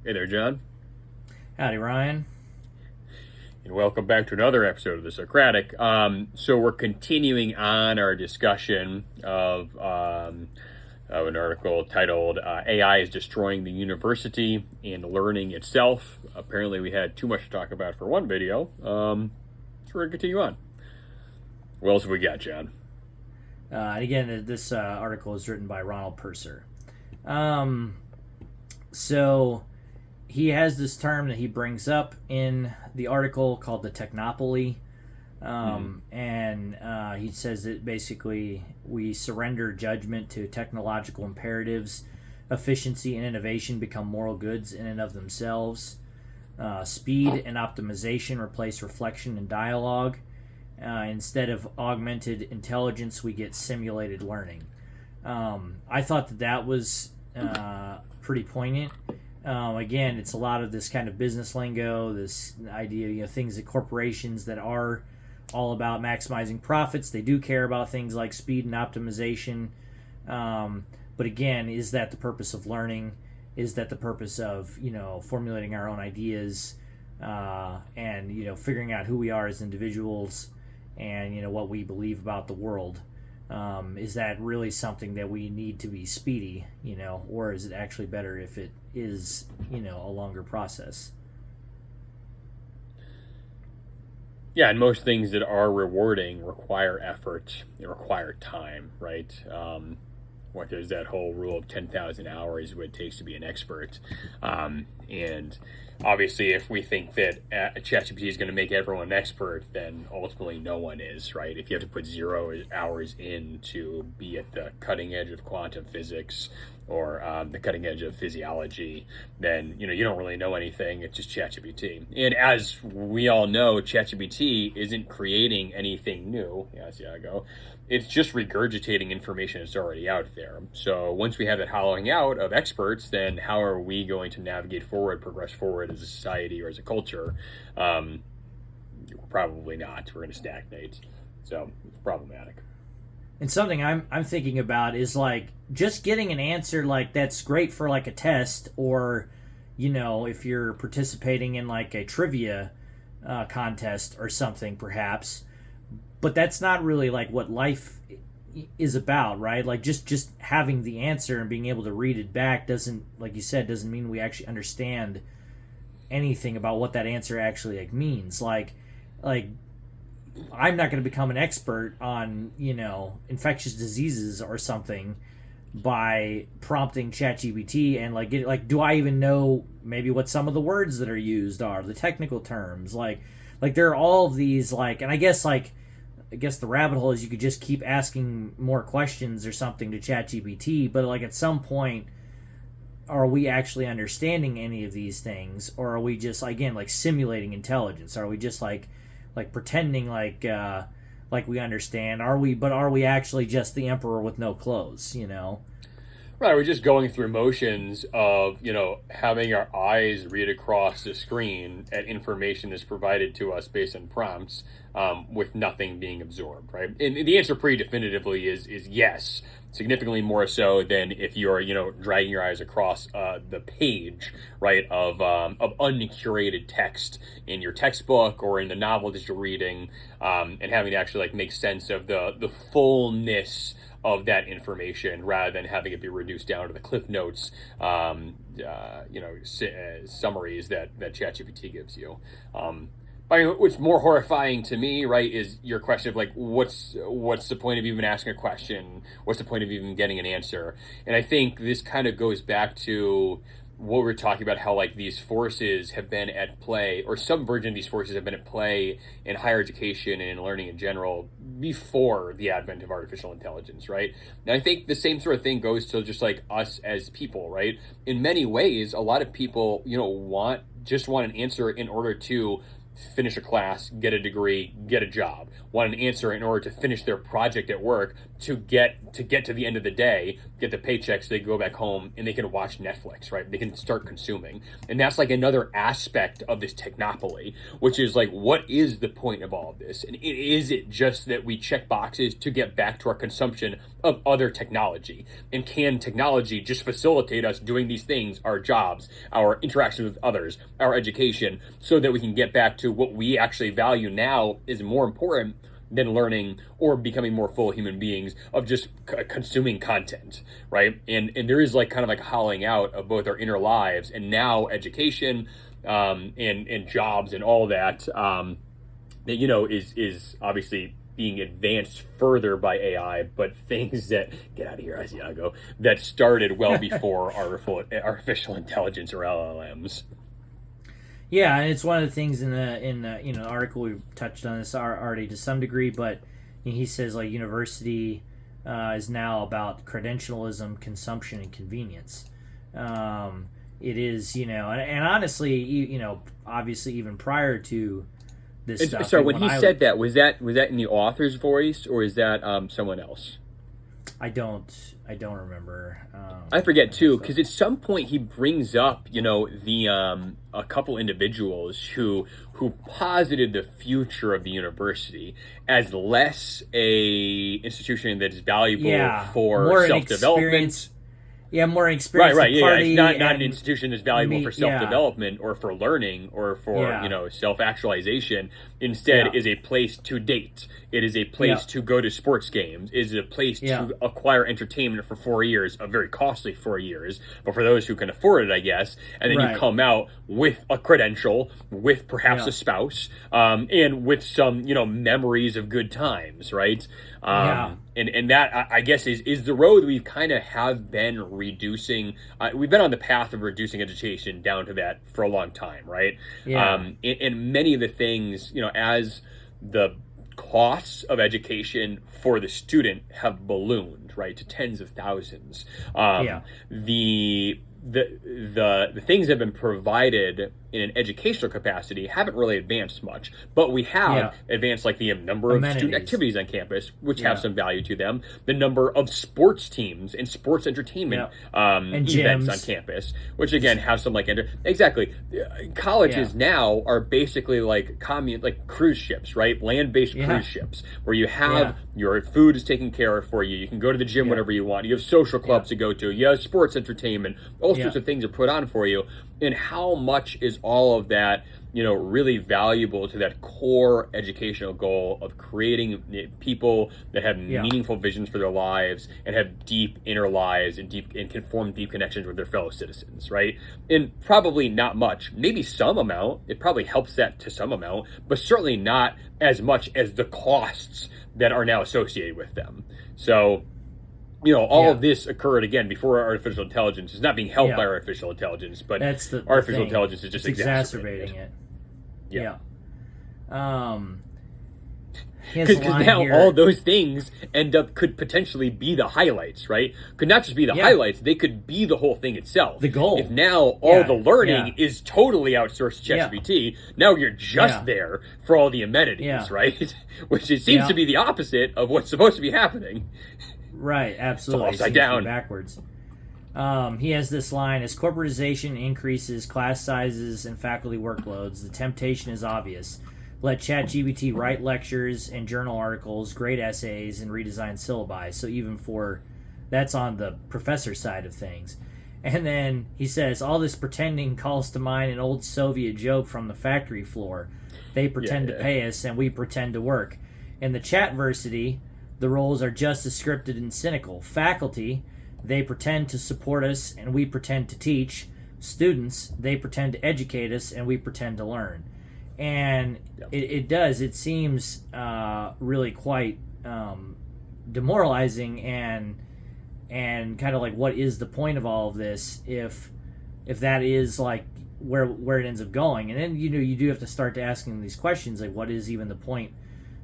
Hey there, John, Howdy, Ryan. and welcome back to another episode of the Socratic. So we're continuing on our discussion of an article titled "AI is Destroying the University and Learning Itself." Apparently, we had too much to talk about for one video, so we're gonna continue on. What else have we got, John? And again, this article is written by Ronald Purser. Um, so he has this term that he brings up in the article called the technopoly. And he says that basically we surrender judgment to technological imperatives. Efficiency and innovation become moral goods in and of themselves. Speed and optimization replace reflection and dialogue. Instead of augmented intelligence, we get simulated learning. I thought that was pretty poignant. Again, it's a lot of this kind of business lingo, this idea, things that corporations that are all about maximizing profits, they do care about things like speed and optimization. But again, is that the purpose of learning? Is that the purpose of formulating our own ideas and figuring out who we are as individuals and what we believe about the world? Is that really something that we need to be speedy, or is it actually better if it is, a longer process? Yeah, and most things that are rewarding require effort. They require time, right? What there's that whole rule of 10,000 hours what it takes to be an expert. And obviously, if we think that ChatGPT is going to make everyone an expert, then ultimately no one is, right? If you have to put 0 hours in to be at the cutting edge of quantum physics or the cutting edge of physiology, then you don't really know anything. It's just ChatGPT. And as we all know, ChatGPT isn't creating anything new. Yeah, see how I go. It's just regurgitating information that's already out there. So once we have that hollowing out of experts, then how are we going to navigate forward, progress forward as a society or as a culture? Probably not. We're going to stagnate. So it's problematic. And something I'm thinking about is like just getting an answer like that's great for like a test, or if you're participating in like a trivia contest or something perhaps, but that's not really like what life is about, right? Like just having the answer and being able to read it back doesn't, like you said, doesn't mean we actually understand anything about what that answer actually like means. Like I'm not going to become an expert on infectious diseases or something by prompting ChatGPT and do I even know maybe what some of the words that are used are, the technical terms, like there are all of these, and I guess the rabbit hole is you could just keep asking more questions or something to ChatGPT, but like at some point, are we actually understanding any of these things, or are we just again like simulating intelligence? Are we just like pretending like we understand? Are we actually just the emperor with no clothes? Right, we're just going through motions of, having our eyes read across the screen at information that's provided to us based on prompts, with nothing being absorbed, right? And the answer pretty definitively is yes, significantly more so than if you're, dragging your eyes across the page, right, of uncurated text in your textbook or in the novel that you're reading, and having to actually like make sense of the fullness of that information rather than having it be reduced down to the cliff notes, summaries that ChatGPT gives you. I mean, what's more horrifying to me, right, is your question of like, what's the point of even asking a question? What's the point of even getting an answer? And I think this kind of goes back to what we're talking about, how like these forces have been at play, or some version of these forces have been at play in higher education and in learning in general before the advent of artificial intelligence, right? And I think the same sort of thing goes to just like us as people, right? In many ways, a lot of people, want an answer in order to finish a class, get a degree, get a job. Want an answer in order to finish their project at work, to get to the end of the day, get the paychecks, they go back home and they can watch Netflix, right? They can start consuming. And that's like another aspect of this technopoly, which is like, what is the point of all of this? And is it just that we check boxes to get back to our consumption of other technology? And can technology just facilitate us doing these things, our jobs, our interactions with others, our education, so that we can get back to what we actually value now is more important than learning or becoming more full human beings of just consuming content, right? And there is like kind of like a hollowing out of both our inner lives and now education, and jobs and all that, that, you know, is obviously being advanced further by AI, but things that, get out of here, Asiago, that started well before artificial intelligence or LLMs. Yeah, and it's one of the things in the you know, article we touched on this already to some degree, but he says like university is now about credentialism, consumption, and convenience. It is, you know, and honestly, you know, obviously even prior to this stuff. So when he said that, was that in the author's voice or is that someone else? I don't remember. I forget too, because at some point he brings up, you know, the a couple individuals who posited the future of the university as less a institution that is valuable for self-development. More experience. Right. Yeah, it's not an institution that's valuable for self-development or for learning or for you know, self-actualization. Instead, is a place to date. It is a place to go to sports games. It is a place to acquire entertainment for 4 years, a very costly 4 years, but for those who can afford it, I guess. And then you come out with a credential, with perhaps a spouse, and with some, you know, memories of good times, right? And that, I guess, is the road we kind of have been reducing. We've been on the path of reducing education down to that for a long time, right? And many of the things, you know, as the costs of education for the student have ballooned, right, to tens of thousands. The things that have been provided in an educational capacity haven't really advanced much, but we have advanced like the number of student activities on campus, which have some value to them, the number of sports teams and sports entertainment events on campus, which again have some like exactly. Colleges now are basically like cruise ships, right? Land-based cruise ships where you have your food is taken care of for you. You can go to the gym whenever you want. You have social clubs to go to. You have sports entertainment. All sorts of things are put on for you. And how much is all of that, you know, really valuable to that core educational goal of creating people that have meaningful visions for their lives and have deep inner lives and can form deep connections with their fellow citizens, right? And probably not much, maybe some amount. It probably helps that to some amount, but certainly not as much as the costs that are now associated with them. So, you know, all of this occurred, again, before artificial intelligence. It's not being helped by artificial intelligence, but artificial intelligence is just exacerbating it. Because now all those things could potentially be the highlights, right? Could not just be the highlights, they could be the whole thing itself. The goal. If now all the learning is totally outsourced to ChatGPT, now you're just there for all the amenities, right? Which it seems to be the opposite of what's supposed to be happening. Right, absolutely. It's upside down. Backwards. He has this line: as corporatization increases class sizes and faculty workloads, the temptation is obvious. Let ChatGPT write lectures and journal articles, grade essays, and redesign syllabi. So even that's on the professor side of things. And then he says, all this pretending calls to mind an old Soviet joke from the factory floor. They pretend to pay us, and we pretend to work. In the Chatversity, the roles are just as scripted and cynical. Faculty, they pretend to support us, and we pretend to teach. Students, they pretend to educate us, and we pretend to learn. And it seems really quite demoralizing and kind of like, what is the point of all of this if that is like where it ends up going? And then, you know, you do have to start to asking these questions, like, what is even the point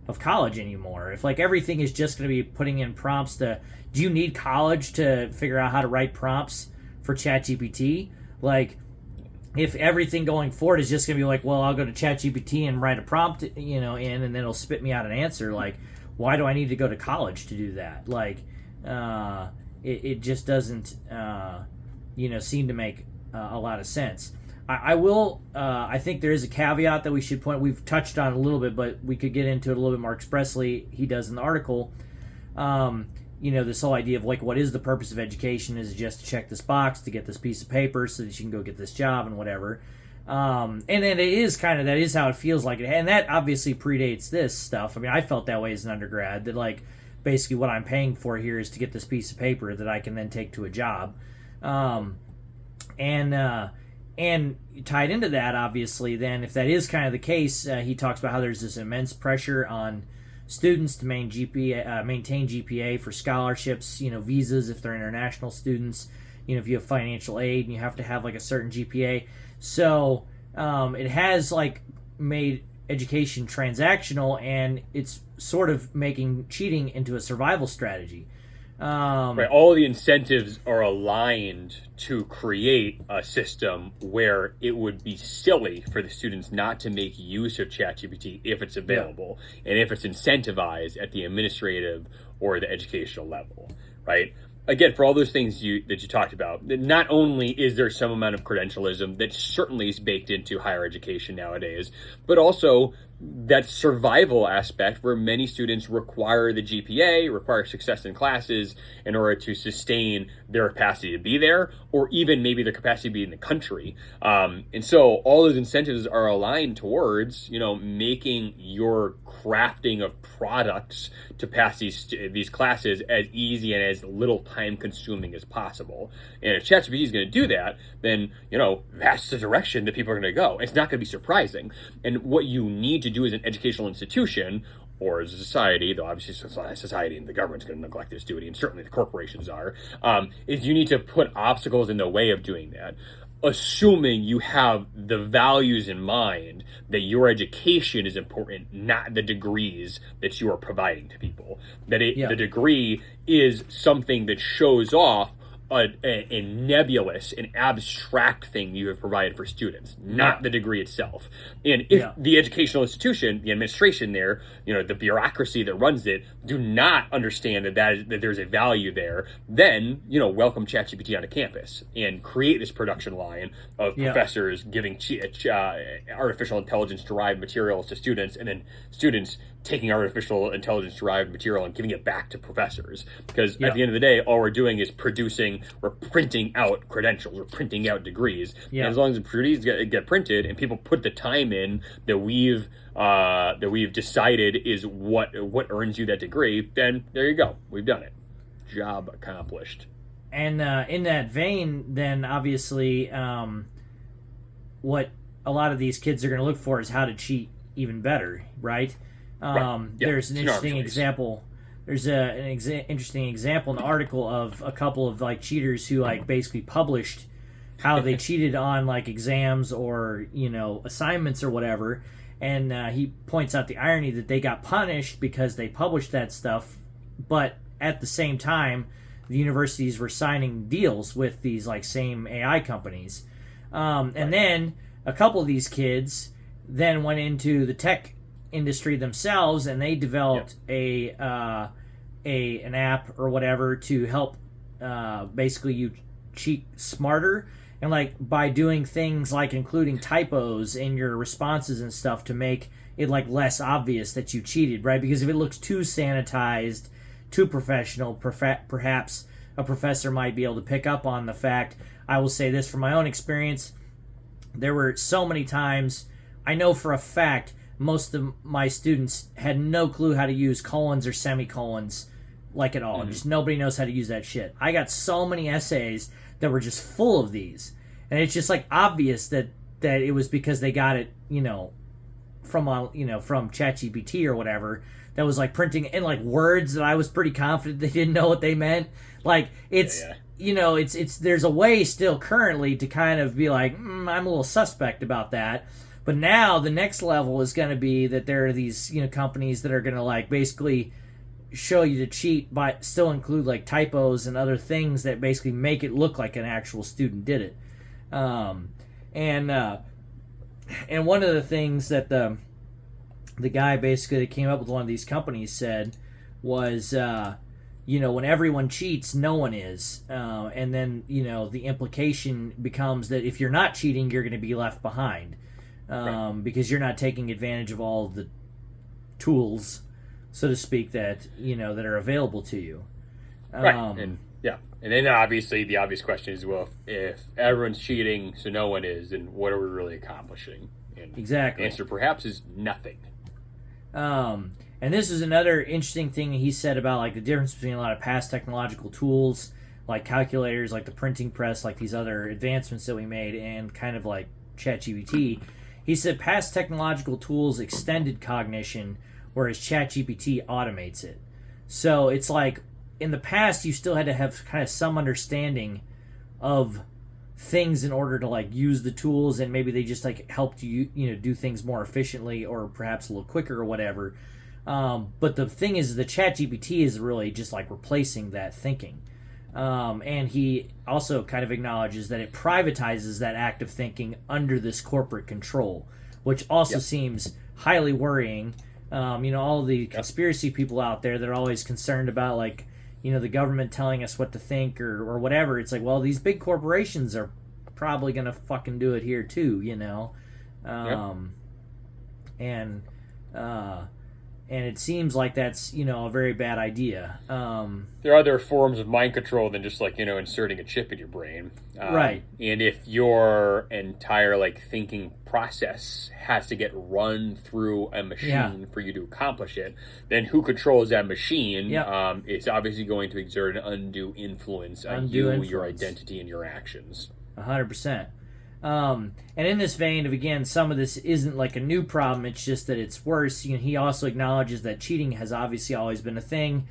of college anymore? If like everything is just going to be putting in prompts do you need college to figure out how to write prompts for ChatGPT? Like, if everything going forward is just going to be like, well, I'll go to ChatGPT and write a prompt, you know, and then it'll spit me out an answer. Like, why do I need to go to college to do that? Like, it just doesn't, seem to make a lot of sense. I think there is a caveat that we should point. We've touched on it a little bit, but we could get into it a little bit more expressly. He does in the article. This whole idea of like, what is the purpose of education? Is it just to check this box to get this piece of paper so that you can go get this job and whatever. And then it is that is how it feels like it. And that obviously predates this stuff. I mean, I felt that way as an undergrad, that like basically what I'm paying for here is to get this piece of paper that I can then take to a job. And tied into that, obviously, then, if that is kind of the case, he talks about how there's this immense pressure on students to maintain GPA for scholarships, visas if they're international students, if you have financial aid and you have to have like a certain GPA. So it has like made education transactional, and it's sort of making cheating into a survival strategy. Right, all the incentives are aligned to create a system where it would be silly for the students not to make use of ChatGPT if it's available, and if it's incentivized at the administrative or the educational level, right? Again, for all those things that you talked about, not only is there some amount of credentialism that certainly is baked into higher education nowadays, but also that survival aspect where many students require the GPA, require success in classes in order to sustain their capacity to be there, or even maybe their capacity to be in the country. And so all those incentives are aligned towards, making your crafting of products to pass these classes as easy and as little time consuming as possible. And if ChatGPT is going to do that, then, that's the direction that people are going to go. It's not going to be surprising. And what you need to do as an educational institution, or as a society, though obviously society and the government's going to neglect this duty, and certainly the corporations are, is you need to put obstacles in the way of doing that, assuming you have the values in mind that your education is important, not the degrees that you are providing to people. That the degree is something that shows off a nebulous and abstract thing you have provided for students, not the degree itself. And if the educational institution, the administration there, the bureaucracy that runs it, do not understand that there's a value there, then, welcome ChatGPT onto campus and create this production line of professors giving artificial intelligence derived materials to students, and then students taking artificial intelligence derived material and giving it back to professors. Because at the end of the day, all we're doing is we're printing out credentials, we're printing out degrees. And as long as the degrees get printed and people put the time in that we've decided is what earns you that degree, then there you go. We've done it. Job accomplished. And in that vein, then obviously what a lot of these kids are going to look for is how to cheat even better, right? There's an interesting example. There's an interesting example in the article of a couple of like cheaters who like basically published how they cheated on like exams or assignments or whatever, and he points out the irony that they got punished because they published that stuff, but at the same time the universities were signing deals with these like same AI companies, and then a couple of these kids then went into the tech industry themselves, and they developed an app or whatever to help basically you cheat smarter, and like by doing things like including typos in your responses and stuff to make it like less obvious that you cheated, right? Because if it looks too sanitized, too professional, perhaps a professor might be able to pick up on the fact. I will say this from my own experience, there were so many times, I know for a fact most of my students had no clue how to use colons or semicolons like at all. Just nobody knows how to use that shit. I got so many essays that were just full of these, and it's just like obvious that it was because they got it from ChatGPT or whatever, that was like printing in like words that I was pretty confident they didn't know what they meant. Like it's it's there's a way still currently to kind of be like I'm a little suspect about that. But now the next level is going to be that there are these companies that are going to like basically show you to cheat, but still include like typos and other things that basically make it look like an actual student did it. And one of the things that the guy basically that came up with one of these companies said was, when everyone cheats, no one is. And then, the implication becomes that if you're not cheating, you're going to be left behind. Right. Because you're not taking advantage of all of the tools, so to speak, that, that are available to you. Right. And then obviously the obvious question is, well, if everyone's cheating, so no one is, then what are we really accomplishing? And Exactly. the answer perhaps is nothing. And this is another interesting thing he said about like the difference between a lot of past technological tools, like calculators, like the printing press, like these other advancements that we made, and kind of like ChatGPT. He said past technological tools extended cognition, whereas ChatGPT automates it. So it's like in the past you still had to have kind of some understanding of things in order to like use the tools, and maybe they just like helped you do things more efficiently or perhaps a little quicker or whatever. But the thing is, the ChatGPT is really just like replacing that thinking. And he also kind of acknowledges that it privatizes that act of thinking under this corporate control, which also seems highly worrying. All of the conspiracy people out there that are always concerned about like, the government telling us what to think or whatever. It's like, well, these big corporations are probably going to fucking do it here too, And it seems like that's, a very bad idea. There are other forms of mind control than just like, inserting a chip in your brain. Right. And if your entire like thinking process has to get run through a machine for you to accomplish it, then who controls that machine? It's obviously going to exert an undue influence on your identity, and your actions. 100%. And in this vein of, again, some of this isn't like a new problem, it's just that it's worse. He also acknowledges that cheating has obviously always been a thing,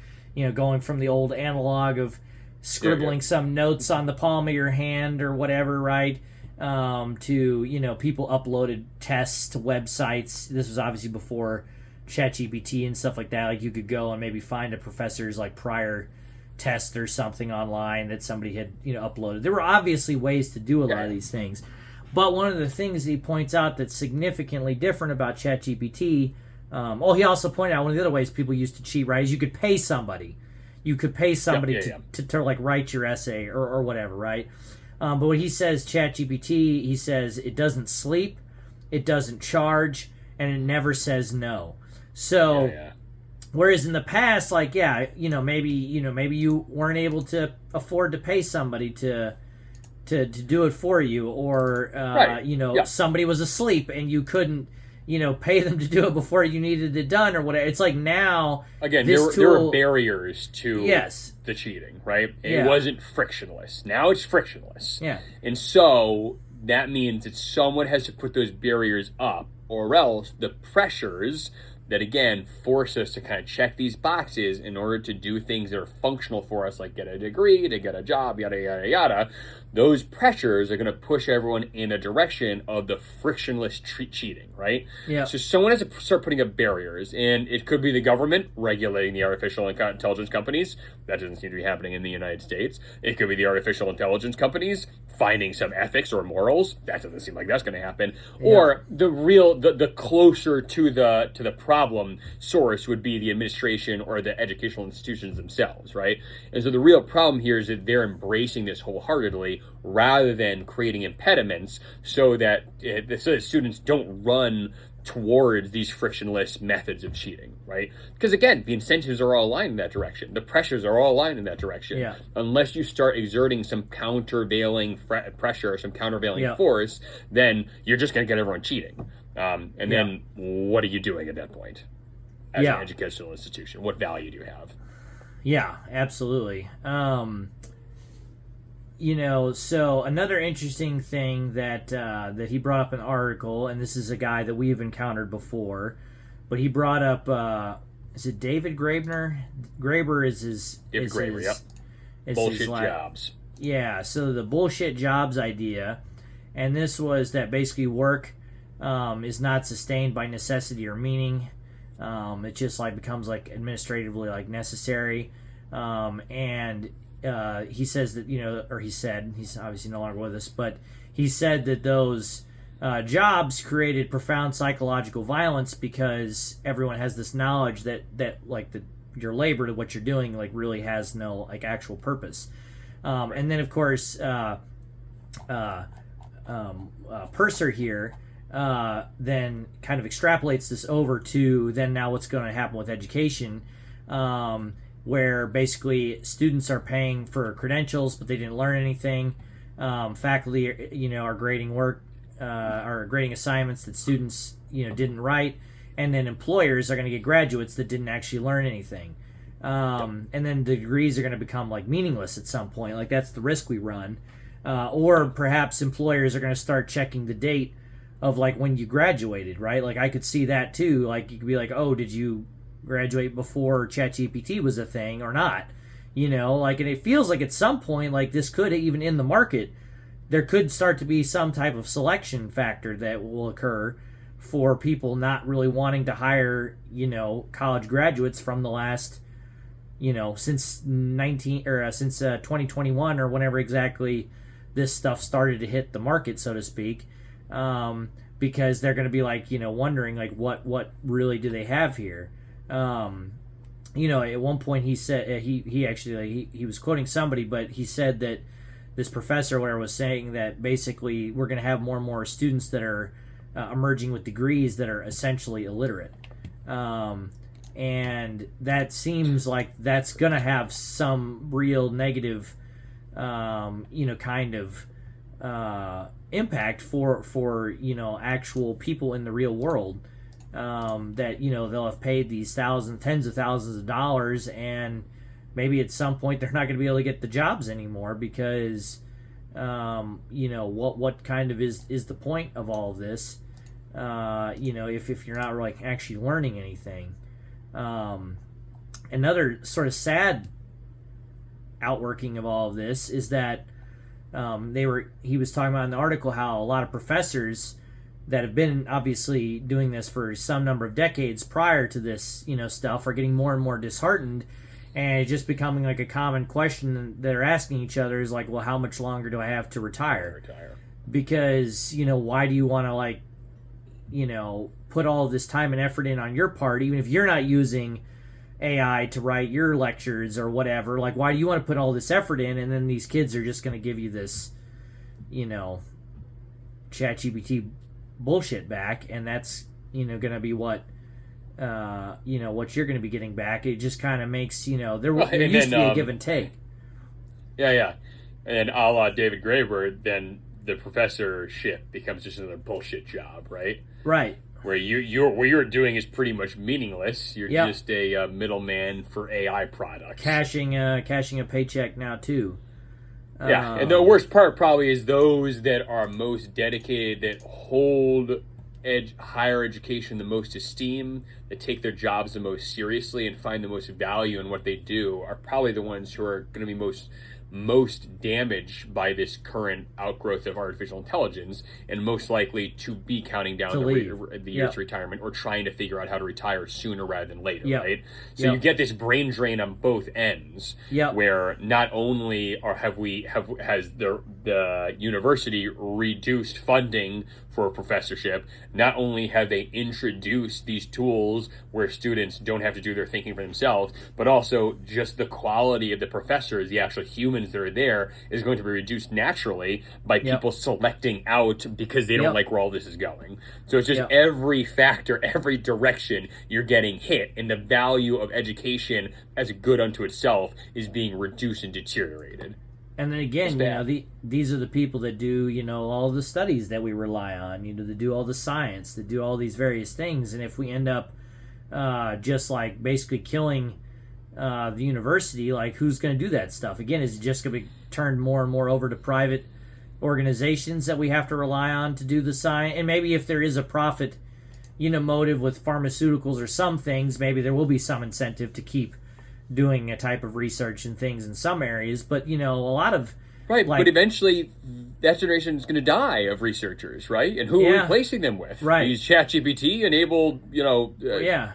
going from the old analog of scribbling some notes on the palm of your hand or whatever, right? To, people uploaded tests to websites. This was obviously before ChatGPT and stuff like that. Like you could go and maybe find a professor's like prior test or something online that somebody had uploaded. There were obviously ways to do a lot of these things, but one of the things he points out that's significantly different about ChatGPT, he also pointed out one of the other ways people used to cheat, right, is you could pay somebody to like write your essay or whatever, right? But when he says ChatGPT, he says it doesn't sleep, it doesn't charge, and it never says no. So whereas in the past, like, maybe you weren't able to afford to pay somebody to do it for you, or somebody was asleep and you couldn't pay them to do it before you needed it done or whatever. It's like now again there were barriers to the cheating, right? It wasn't frictionless. Now it's frictionless. And so that means that someone has to put those barriers up, or else the pressures that, again, force us to kind of check these boxes in order to do things that are functional for us, like get a degree, to get a job, yada, yada, yada. Those pressures are going to push everyone in a direction of the frictionless cheating, right? So someone has to start putting up barriers, and it could be the government regulating the artificial intelligence companies. That doesn't seem to be happening in the United States. It could be the artificial intelligence companies finding some ethics or morals. That doesn't seem like that's going to happen. Or the closer to the problem source would be the administration or the educational institutions themselves, right? And so the real problem here is that they're embracing this wholeheartedly rather than creating impediments so that students don't run towards these frictionless methods of cheating, right? Because again, the incentives are all aligned in that direction. The pressures are all aligned in that direction. Unless you start exerting some countervailing pressure or some countervailing force, then you're just going to get everyone cheating. And then what are you doing at that point as an educational institution? What value do you have? Yeah, absolutely. So another interesting thing that he brought up in an article, and this is a guy that we've encountered before, but he brought up, is it David Graeber? Graeber is his... David Graeber, bullshit jobs. Yeah, so the bullshit jobs idea, and this was that basically work is not sustained by necessity or meaning. It just like becomes like administratively like necessary, and he says that he's obviously no longer with us, but he said that those jobs created profound psychological violence because everyone has this knowledge that like the your labor to what you're doing like really has no like actual purpose. And then of course Purser here then kind of extrapolates this over to then now what's going to happen with education, where basically students are paying for credentials but they didn't learn anything. Faculty, are grading work, are grading assignments that students, didn't write, and then employers are going to get graduates that didn't actually learn anything. And then the degrees are going to become like meaningless at some point. Like that's the risk we run. Or perhaps employers are going to start checking the date of like when you graduated, right? Like I could see that too. Like you could be like, oh, did you graduate before ChatGPT was a thing or not? And it feels like at some point, like this could even in the market, there could start to be some type of selection factor that will occur for people not really wanting to hire, college graduates from the last, since 2021 or whenever exactly this stuff started to hit the market, so to speak, because they're going to be like, wondering like what really do they have here? At one point he said he actually he was quoting somebody, but he said that this professor or whatever was saying that basically we're going to have more and more students that are emerging with degrees that are essentially illiterate, and that seems like that's going to have some real negative, kind of impact for actual people in the real world. That they'll have paid these tens of thousands of dollars, and maybe at some point they're not going to be able to get the jobs anymore because what kind of is the point of all of this, if you're not like actually learning anything. Another sort of sad outworking of all of this is that he was talking about in the article how a lot of professors that have been obviously doing this for some number of decades prior to this, stuff are getting more and more disheartened, and it's just becoming like a common question that they're asking each other is like, well, how much longer do I have to retire? Because, why do you want to like, put all this time and effort in on your part, even if you're not using AI to write your lectures or whatever, like why do you want to put all this effort in and then these kids are just going to give you this, ChatGPT bullshit back, and that's going to be what what you're going to be getting back. It just kind of makes there used to be a give and take. And then a la David Graeber, then the professorship becomes just another bullshit job, right? Where what you're doing is pretty much meaningless. You're just a middleman for AI products, cashing a paycheck now too. And the worst part probably is those that are most dedicated, that hold higher education the most esteem, that take their jobs the most seriously and find the most value in what they do, are probably the ones who are going to be most damaged by this current outgrowth of artificial intelligence, and most likely to be counting down the years retirement or trying to figure out how to retire sooner rather than later, right? So you get this brain drain on both ends, where not only has the university reduced funding for a professorship, not only have they introduced these tools where students don't have to do their thinking for themselves, but also just the quality of the professors, the actual humans that are there, is going to be reduced naturally by people selecting out because they don't like where all this is going. So it's just every factor, every direction you're getting hit, and the value of education as a good unto itself is being reduced and deteriorated. And then again, these are the people that do, all the studies that we rely on, that do all the science, that do all these various things. And if we end up just like basically killing the university, like who's going to do that stuff? Again, is it just going to be turned more and more over to private organizations that we have to rely on to do the science? And maybe if there is a profit, motive with pharmaceuticals or some things, maybe there will be some incentive to keep doing a type of research and things in some areas, but a lot of Right, Like, but eventually that generation is going to die of researchers, right? And who are we Yeah. replacing them with? Right. These ChatGPT enabled, yeah,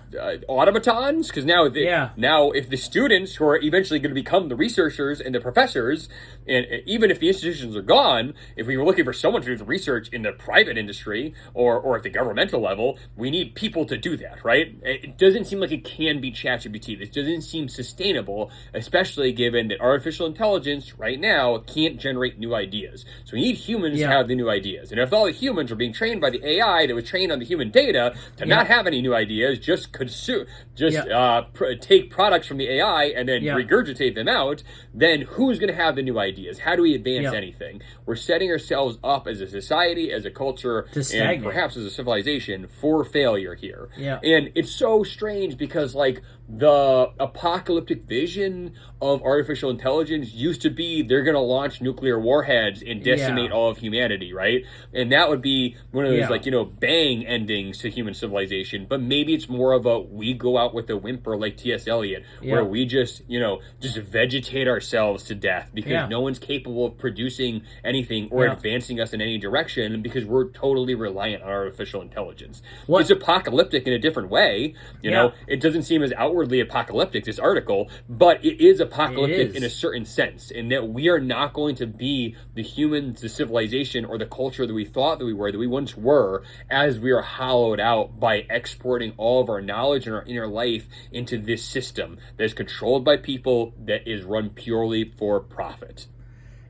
automatons? Because Yeah. now if the students who are eventually going to become the researchers and the professors, and even if the institutions are gone, if we were looking for someone to do the research in the private industry or at the governmental level, we need people to do that, right? It doesn't seem like it can be ChatGPT. This doesn't seem sustainable, especially given that artificial intelligence right now can't generate new ideas. So we need humans to Yeah. have the new ideas. And if all the humans are being trained by the AI that was trained on the human data to Yeah. not have any new ideas, just consume, Yeah. take products from the AI and then Yeah. regurgitate them out, then who's going to have the new ideas? How do we advance Yeah. anything? We're setting ourselves up as a society, as a culture, To and stagnate. perhaps as a civilization for failure here. Yeah. And it's so strange because, like, the apocalyptic vision of artificial intelligence used to be they're going to launch nuclear warheads and decimate Yeah. all of humanity, right? And that would be one of those, Yeah. like, bang endings to human civilization. But maybe it's more of a we go out with a whimper like T.S. Eliot, where Yeah. we just vegetate ourselves to death because Yeah. no one's capable of producing anything or Yeah. advancing us in any direction because we're totally reliant on artificial intelligence. What- It's apocalyptic in a different way. It doesn't seem as outwardly apocalyptic, this article, but it is apocalyptic It is. in a certain sense, in that we are not going to be the humans, the civilization, or the culture that we thought that we were, that we once were, as we are hollowed out by exporting all of our knowledge and our inner life into this system that is controlled by people, that is run purely for profit.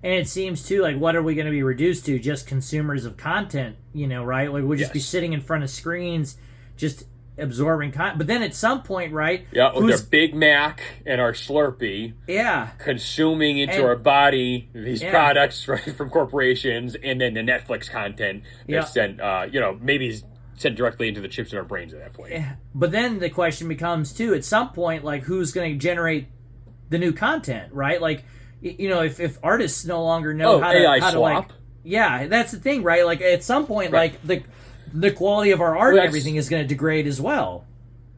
And it seems too like, what are we going to be reduced to? Just consumers of content, right? Like we'll just be Yes. sitting in front of screens, just absorbing content. But then at some point, right? Yeah, with our Big Mac and our Slurpee, Yeah. consuming into And- our body these Yeah. products, right, from corporations, and then the Netflix content Yeah. that's sent, maybe sent directly into the chips in our brains at that point. But then the question becomes too, at some point, like who's going to generate the new content, right? Like, if artists no longer know how AI to like, swap. yeah, that's the thing, right? Like at some point, Right. like the quality of our art Well, and everything is going to degrade as well.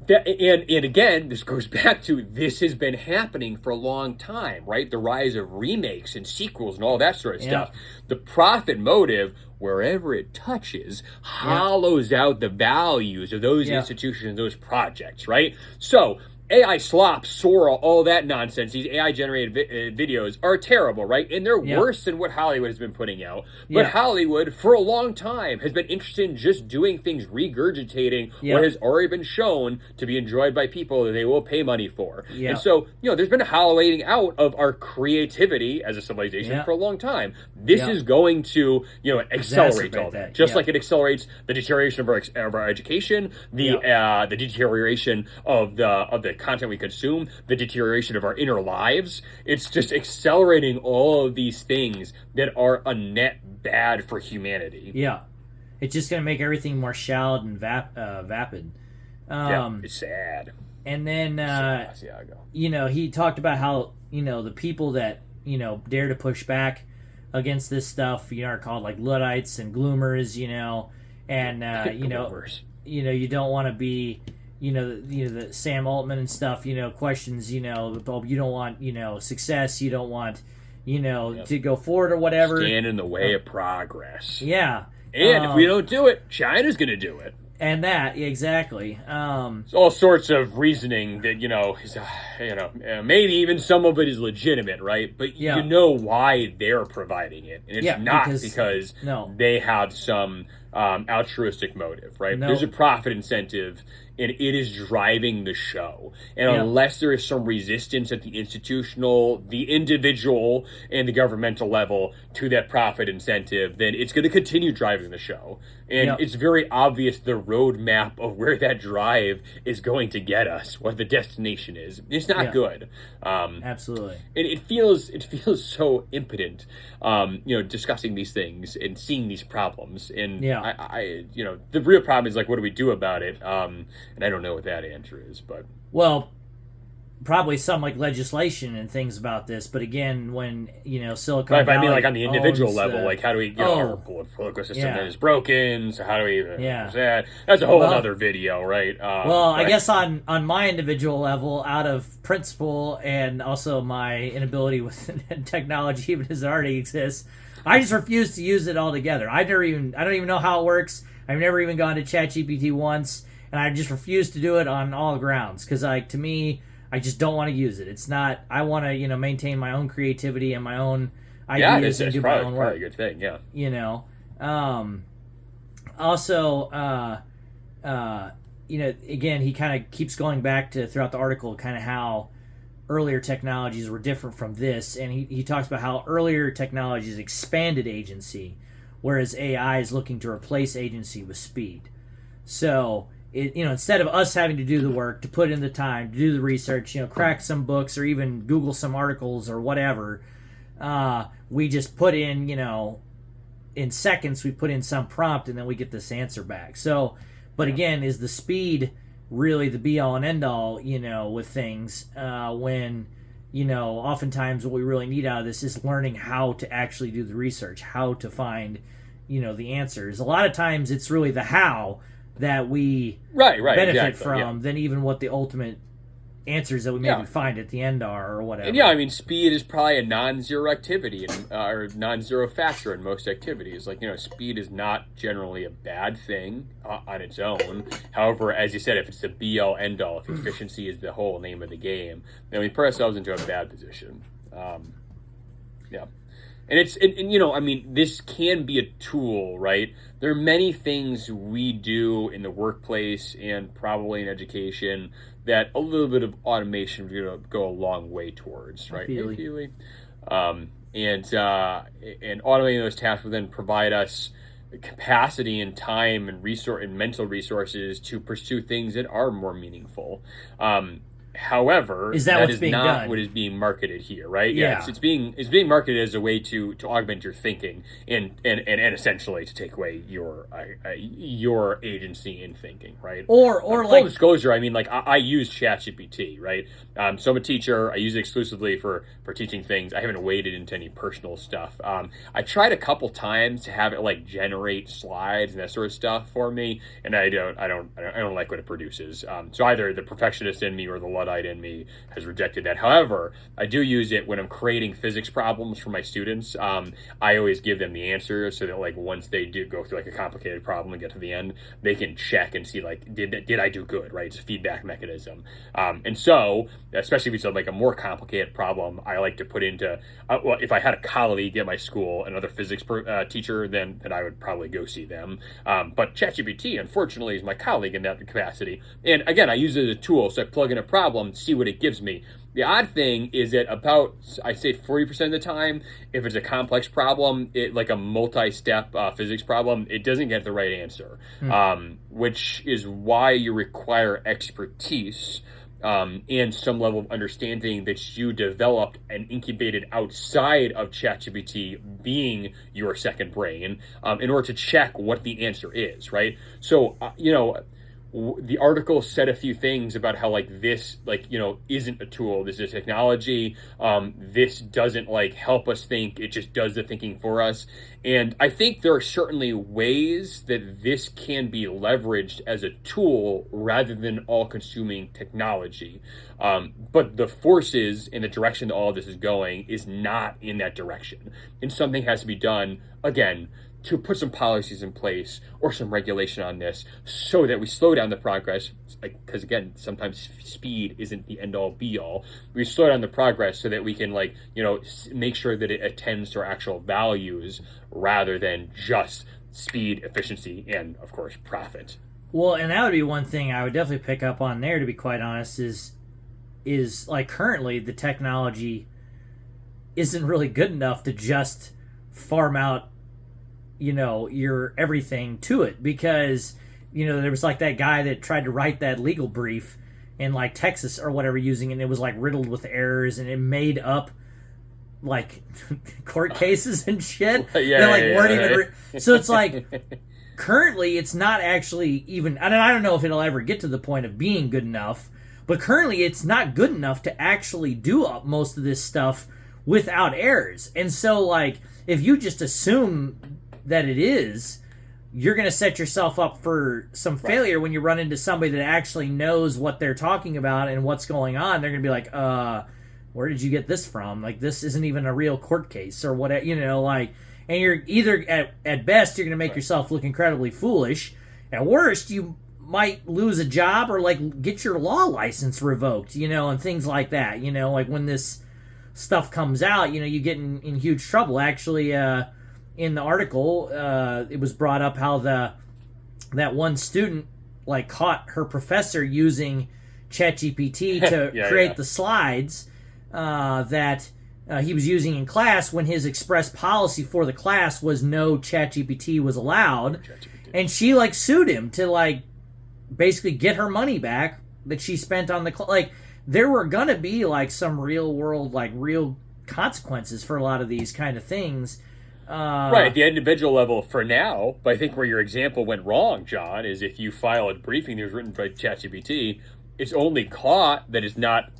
And again, this goes back to this has been happening for a long time, right? The rise of remakes and sequels and all that sort of stuff. The profit motive, wherever it touches, hollows out the values of those institutions, those projects, right? So AI slop, Sora, all that nonsense, these AI-generated videos are terrible, right? And they're worse than what Hollywood has been putting out. But Hollywood, for a long time, has been interested in just doing things, regurgitating what has already been shown to be enjoyed by people that they will pay money for. And so, there's been a hollowing out of our creativity as a civilization for a long time. This is going to, accelerate all that. Just like it accelerates the deterioration of our education, the deterioration of the content we consume, the deterioration of our inner lives. It's just accelerating all of these things that are a net bad for humanity. Yeah. It's just going to make everything more shallow and vapid. It's sad. And then, he talked about how, the people that, dare to push back against this stuff, are called like Luddites and gloomers, and, Gloomers. You don't want to be, the Sam Altman and stuff, questions, you don't want, success, you don't want, to go forward or whatever. Stand in the way of progress. Yeah. And if we don't do it, China's going to do it. And that, exactly. It's all sorts of reasoning that, is, maybe even some of it is legitimate, right? But you know why they're providing it. And it's not because they have some altruistic motive, right? No. There's a profit incentive, and it is driving the show. And unless there is some resistance at the institutional, the individual, and the governmental level to that profit incentive, then it's going to continue driving the show. And it's very obvious the roadmap of where that drive is going to get us, what the destination is. It's not good. Absolutely. And it feels so impotent, discussing these things and seeing these problems. And I the real problem is like, what do we do about it? And I don't know what that answer is, but probably some like legislation and things about this. But again, when Silicon Right, but I Valley mean, like on the individual owns level, the, like how do we get our political system yeah. that is broken? So how do we Yeah. fix that? That's a whole Well, other video, right? Well, I Right. guess on my individual level, out of principle and also my inability with technology, even as it already exists, I just refuse to use it altogether. I don't even know how it works. I've never even gone to ChatGPT once, and I just refuse to do it on all grounds because, to me, I just don't want to use it. It's not. I want to, maintain my own creativity and my own ideas and do my own work. Probably a good thing, yeah. Also, again, he kind of keeps going back to throughout the article kind of how earlier technologies were different from this, and he talks about how earlier technologies expanded agency, whereas AI is looking to replace agency with speed. So, instead of us having to do the work, to put in the time, to do the research, crack some books or even Google some articles or whatever, we just put in, in seconds, we put in some prompt and then we get this answer back. So, but again, is the speed really the be all and end all, with things, when, oftentimes what we really need out of this is learning how to actually do the research, how to find, the answers. A lot of times it's really the how that we benefit from than even what the ultimate answers that we maybe find at the end are or whatever. And speed is probably a non-zero activity or non-zero factor in most activities. Like, speed is not generally a bad thing on its own. However, as you said, if it's the be-all, end-all, if efficiency is the whole name of the game, then we put ourselves into a bad position. And this can be a tool, right? There are many things we do in the workplace and probably in education that a little bit of automation would go a long way towards, right? And automating those tasks will then provide us capacity and time and mental resources to pursue things that are more meaningful. However, that is not what is being marketed here, right? Yeah. It's being marketed as a way to augment your thinking and essentially to take away your agency in thinking, right? Or full disclosure, I use ChatGPT, right? So I'm a teacher. I use it exclusively for teaching things. I haven't waded into any personal stuff. I tried a couple times to have it generate slides and that sort of stuff for me, and I don't like what it produces. So either the perfectionist in me or the Luddite in me has rejected that. However, I do use it when I'm creating physics problems for my students. I always give them the answer so that once they do go through a complicated problem and get to the end, they can check and see did I do good, right? It's a feedback mechanism. And so, especially if it's a more complicated problem, I like to put into if I had a colleague at my school, another physics teacher, then I would probably go see them. But ChatGPT, unfortunately, is my colleague in that capacity. And again, I use it as a tool, so I plug in a problem, see what it gives me. The odd thing is that about, I'd say 40% of the time, if it's a complex problem, like a multi-step physics problem, it doesn't get the right answer, which is why you require expertise and some level of understanding that you developed and incubated outside of ChatGPT being your second brain in order to check what the answer is, right? So, the article said a few things about how this isn't a tool. This is technology. This doesn't help us think. It just does the thinking for us. And I think there are certainly ways that this can be leveraged as a tool rather than all-consuming technology. But the forces in the direction that all of this is going is not in that direction. And something has to be done, again, to put some policies in place or some regulation on this so that we slow down the progress, because again, sometimes speed isn't the end-all be-all. We slow down the progress so that we can make sure that it attends to our actual values rather than just speed, efficiency, and of course profit. Well, and that would be one thing I would definitely pick up on there, to be quite honest, is currently the technology isn't really good enough to just farm out your everything to it, because there was that guy that tried to write that legal brief in Texas or whatever using it, and it was riddled with errors, and it made up court cases and shit weren't even so it's currently it's not actually even, and I don't know if it'll ever get to the point of being good enough, But currently, it's not good enough to actually do most of this stuff without errors. And so, like, if you just assume that it is, you're going to set yourself up for some failure when you run into somebody that actually knows what they're talking about and what's going on. They're going to be like, where did you get this from? Like, this isn't even a real court case or whatever, like, and you're either, at best, you're going to make yourself look incredibly foolish. At worst, you might lose a job or, like, get your law license revoked, and things like that. Like, when this stuff comes out, you get in huge trouble. Actually, in the article, it was brought up how that one student, like, caught her professor using ChatGPT to create the slides that he was using in class, when his express policy for the class was no ChatGPT was allowed. And she, like, sued him to, like, basically get her money back that she spent on the like, there were gonna be, like, some real world, like, real consequences for a lot of these kind of things. Right, at the individual level for now, but I think where your example went wrong, John, is if you file a briefing that was written by ChatGPT, it's only caught that's not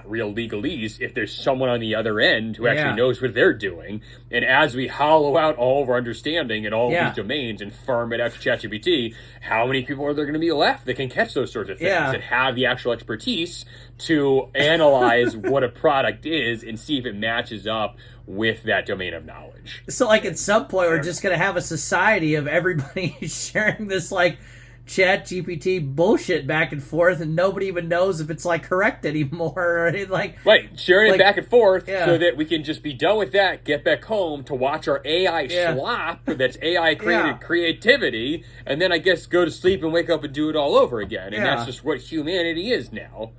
real legalese if there's someone on the other end who actually knows what they're doing. And as we hollow out all of our understanding in all of these domains and farm it out to ChatGPT, how many people are there going to be left that can catch those sorts of things that have the actual expertise to analyze what a product is and see if it matches up with that domain of knowledge? So, like, at some point, we're just going to have a society of everybody sharing this, like, ChatGPT bullshit back and forth, and nobody even knows if it's, like, correct anymore or anything. Like, right, sharing it back and forth so that we can just be done with that, get back home to watch our AI slop that's AI created creativity, and then I guess go to sleep and wake up and do it all over again. And that's just what humanity is now.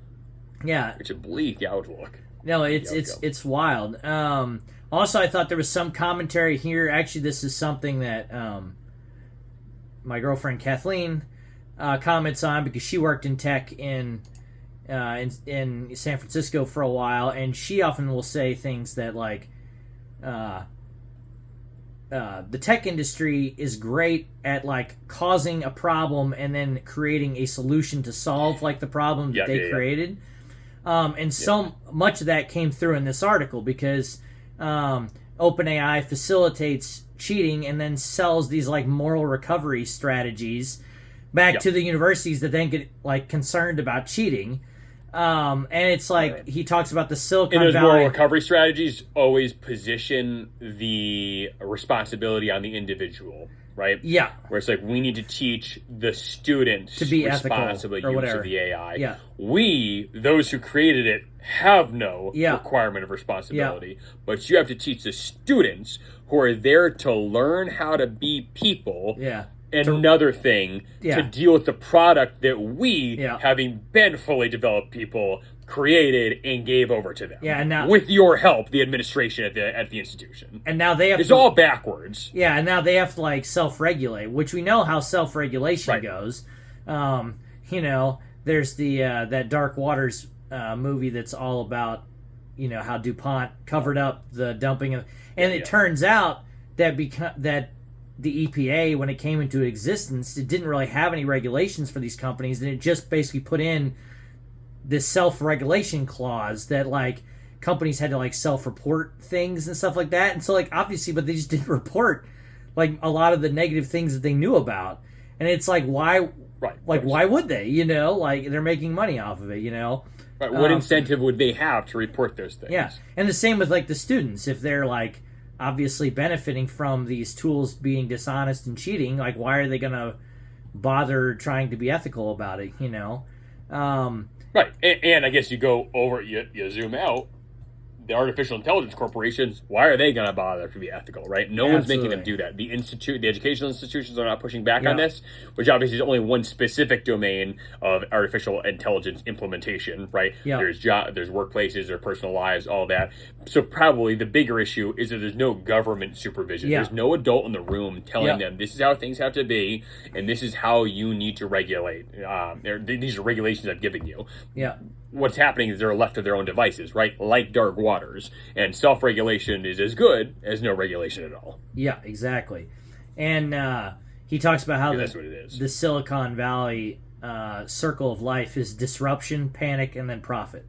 Yeah, it's a bleak outlook. No, it's wild. Also, I thought there was some commentary here. Actually, this is something that my girlfriend Kathleen comments on, because she worked in tech in San Francisco for a while, and she often will say things that, like, the tech industry is great at, like, causing a problem and then creating a solution to solve, like, the problem that they created. And so much of that came through in this article, because OpenAI facilitates cheating and then sells these, like, moral recovery strategies back to the universities that then get, like, concerned about cheating. And it's like he talks about the Silicon Valley. And those moral recovery strategies always position the responsibility on the individual, right? Yeah. Where it's like, we need to teach the students to be responsible ethical or use whatever of the AI. Yeah. We, those who created it, have no requirement of responsibility. But you have to teach the students who are there to learn how to be people. Yeah. Another thing to deal with the product that we, having been fully developed people, created and gave over to them. Yeah, and now, with your help, the administration at the institution. And now they have it's all backwards. Yeah, and now they have to, like, self-regulate, which we know how self-regulation goes. There's the that Dark Waters movie that's all about, how DuPont covered up the dumping of, and it turns out that that the EPA, when it came into existence, it didn't really have any regulations for these companies, and it just basically put in this self-regulation clause that, like, companies had to, like, self-report things and stuff like that. And so, like, obviously, but they just didn't report, like, a lot of the negative things that they knew about. And it's like, why? Right. Like, why would they? Like, they're making money off of it. Right. What incentive would they have to report those things? Yeah, and the same with, like, the students. If they're, like, obviously benefiting from these tools being dishonest and cheating, like, why are they going to bother trying to be ethical about it? Right, and I guess you go over, you zoom out. The artificial intelligence corporations, why are they going to bother to be ethical, right? No one's making them do that. The educational institutions are not pushing back on this, which obviously is only one specific domain of artificial intelligence implementation, right? There's workplaces, there's personal lives, all that. So probably the bigger issue is that there's no government supervision. There's no adult in the room telling them this is how things have to be, and this is how you need to regulate. These are regulations I've given you. Yeah. What's happening is they're left to their own devices, right? Like Dark Waters. And self-regulation is as good as no regulation at all. Yeah, exactly. And he talks about how that's what it is. The Silicon Valley circle of life is disruption, panic, and then profit.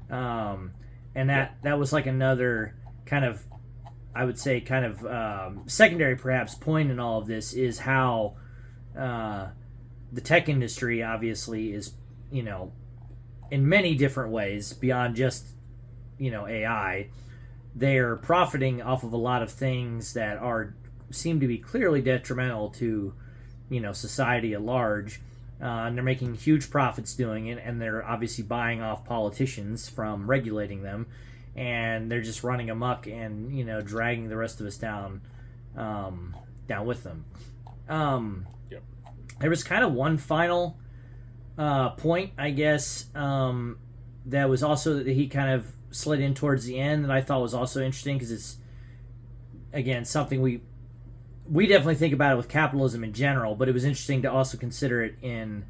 And that was like another kind of, I would say, kind of secondary perhaps point in all of this is how the tech industry obviously is, in many different ways beyond just, AI. They're profiting off of a lot of things that seem to be clearly detrimental to, society at large. And they're making huge profits doing it, and they're obviously buying off politicians from regulating them, and they're just running amok and dragging the rest of us down with them. Yep. There was kind of one final point, I guess, that was also that he kind of slid in towards the end that I thought was also interesting because it's, again, something we definitely think about it with capitalism in general, but it was interesting to also consider it in,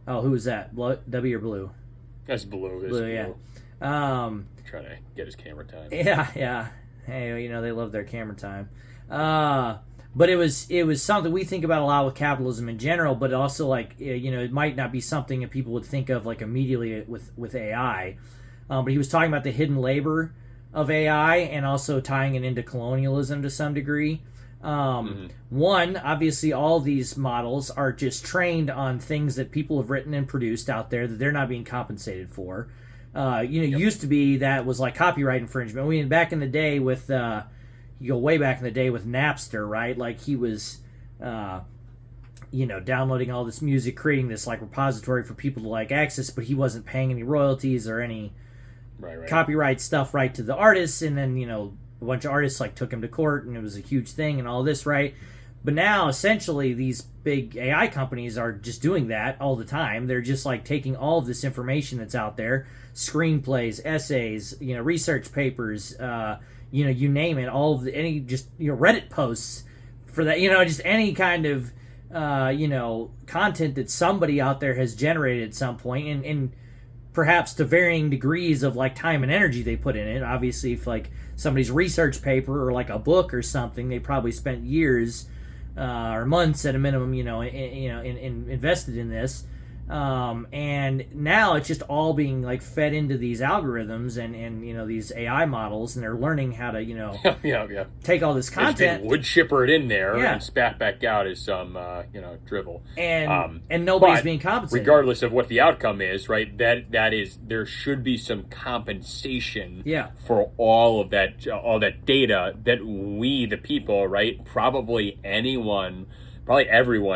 who was that? W or Blue? That's Blue. Blue, yeah. Trying to get his camera time. Yeah. Hey, they love their camera time. But it was something we think about a lot with capitalism in general, but also like, it might not be something that people would think of like immediately with AI. But he was talking about the hidden labor of AI and also tying it into colonialism to some degree. One, obviously all these models are just trained on things that people have written and produced out there that they're not being compensated for. Used to be that was like copyright infringement. Back in the day with, you go way back in the day with Napster, right? Like he was, downloading all this music, creating this like repository for people to like access, but he wasn't paying any royalties or any copyright stuff right to the artists. And then, a bunch of artists like took him to court and it was a huge thing and all this, right? But now essentially these big AI companies are just doing that all the time. They're just like taking all of this information that's out there, screenplays, essays, research papers, you name it, all of any just Reddit posts for that, just any kind of content that somebody out there has generated at some point, and perhaps to varying degrees of like time and energy they put in it. Obviously, if like somebody's research paper or like a book or something, they probably spent years or months at a minimum, invested in this. And now it's just all being like fed into these algorithms and these AI models, and they're learning how to take all this content, wood chipper it in there, and spat back out as some drivel, and nobody's being compensated, regardless of what the outcome is. Right? That is, there should be some compensation for all that data that we, the people, right? Probably everyone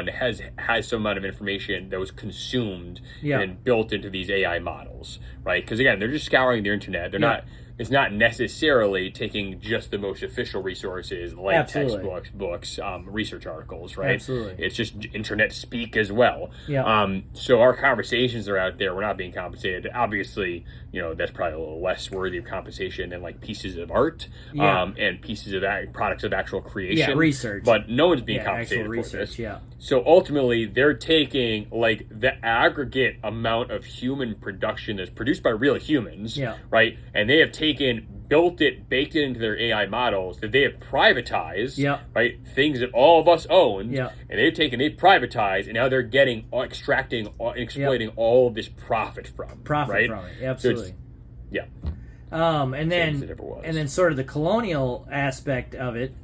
has some amount of information that was consumed and built into these AI models, right? Because again, they're just scouring the internet. They're not. It's not necessarily taking just the most official resources like textbooks, books, research articles, right? Absolutely. It's just internet speak as well. Yeah. So our conversations are out there. We're not being compensated. Obviously, that's probably a little less worthy of compensation than like pieces of art and pieces of products of actual creation. Yeah, research. But no one's being compensated for this. Yeah. So ultimately, they're taking like the aggregate amount of human production that's produced by real humans, right? And they have baked it into their AI models that they have privatized, right? Things that all of us own, and they've privatized, and now they're extracting, exploiting all of this profit from it. Absolutely. So and then sort of the colonial aspect of it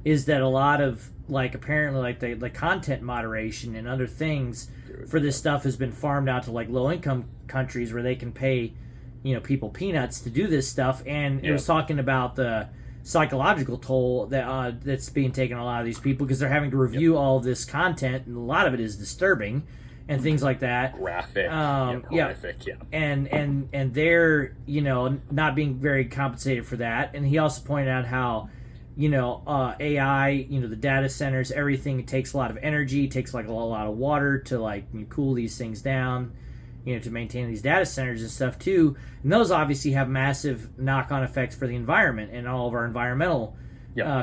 is that a lot of like apparently like the content moderation and other things for this stuff has been farmed out to like low income countries where they can pay people peanuts to do this stuff, and it was talking about the psychological toll that's being taken on a lot of these people because they're having to review all of this content, and a lot of it is disturbing and things like that. Graphic, horrific, and they're not being very compensated for that. And he also pointed out how AI, the data centers, everything, it takes a lot of energy, it takes like a lot of water to like cool these things down, to maintain these data centers and stuff too. And those obviously have massive knock-on effects for the environment and all of our environmental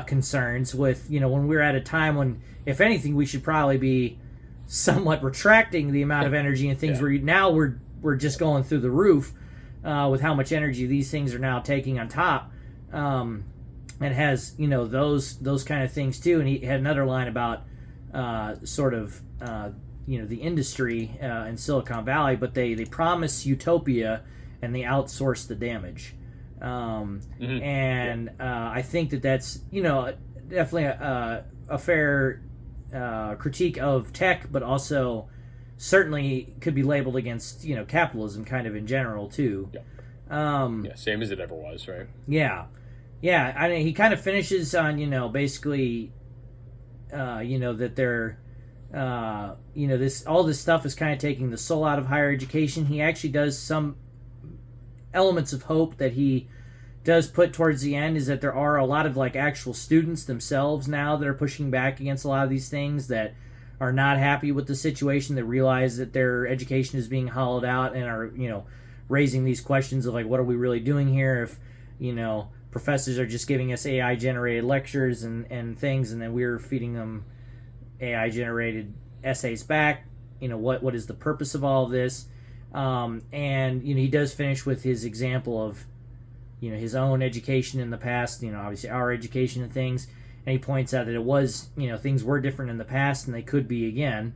concerns with, when we're at a time when, if anything, we should probably be somewhat retracting the amount of energy and things where now we're just going through the roof with how much energy these things are now taking on top. And has, those kind of things too. And he had another line about the industry in Silicon Valley, but they promise utopia and they outsource the damage. And I think that's definitely a fair critique of tech, but also certainly could be labeled against capitalism kind of in general too. Same as it ever was, right? I mean, he kind of finishes on basically that they're this all this stuff is kind of taking the soul out of higher education. He actually does some elements of hope that he does put towards the end, is that there are a lot of like actual students themselves now that are pushing back against a lot of these things, that are not happy with the situation, that realize that their education is being hollowed out, and are raising these questions of like, what are we really doing here if professors are just giving us AI generated lectures and things, and then we're feeding them AI generated essays back. What is the purpose of all of this? And he does finish with his example of his own education in the past, obviously our education and things, and he points out that it was things were different in the past and they could be again,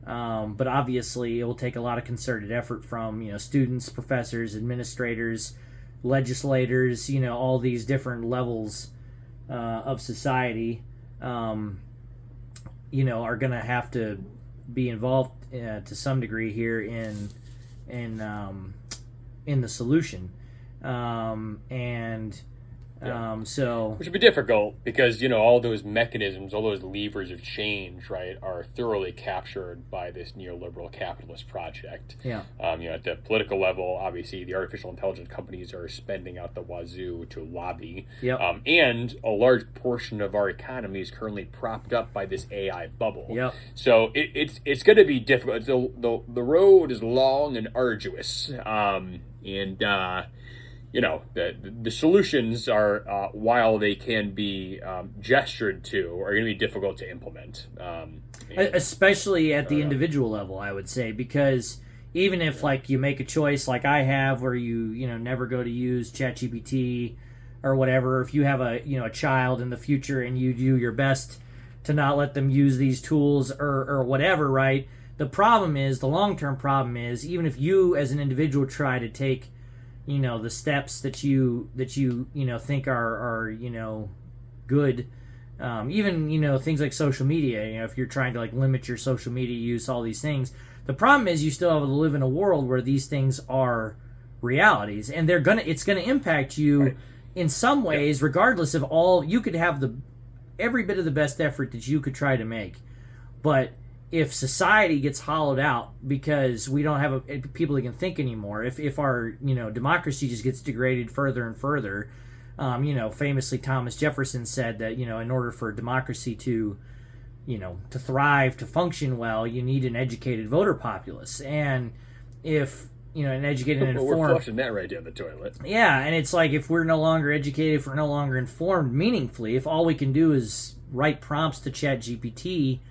but obviously it will take a lot of concerted effort from students, professors, administrators, legislators, all these different levels of society are going to have to be involved to some degree here in the solution. So which would be difficult because all those mechanisms, all those levers of change, right, are thoroughly captured by this neoliberal capitalist project. At the political level, obviously the artificial intelligence companies are spending out the wazoo to lobby. And a large portion of our economy is currently propped up by this AI bubble. So it's going to be difficult. The road is long and arduous. The solutions are, while they can be gestured to, are going to be difficult to implement. Especially at the individual level, I would say, because even if like you make a choice like I have where you never go to use ChatGPT or whatever, if you have a child in the future and you do your best to not let them use these tools or whatever, right? The long-term problem is, even if you as an individual try to take the steps that you think are good, even things like social media, if you're trying to like limit your social media use, all these things, the problem is you still have to live in a world where these things are realities, and it's gonna impact you in some ways, regardless of all. You could have every bit of the best effort that you could try to make, but if society gets hollowed out because we don't have people that can think anymore, if our democracy just gets degraded further and further, famously Thomas Jefferson said that in order for democracy to thrive, to function well, you need an educated voter populace, and if an educated and informed, we're flushing that right down the toilet. And it's like, if we're no longer educated, if we're no longer informed meaningfully, if all we can do is write prompts to ChatGPT,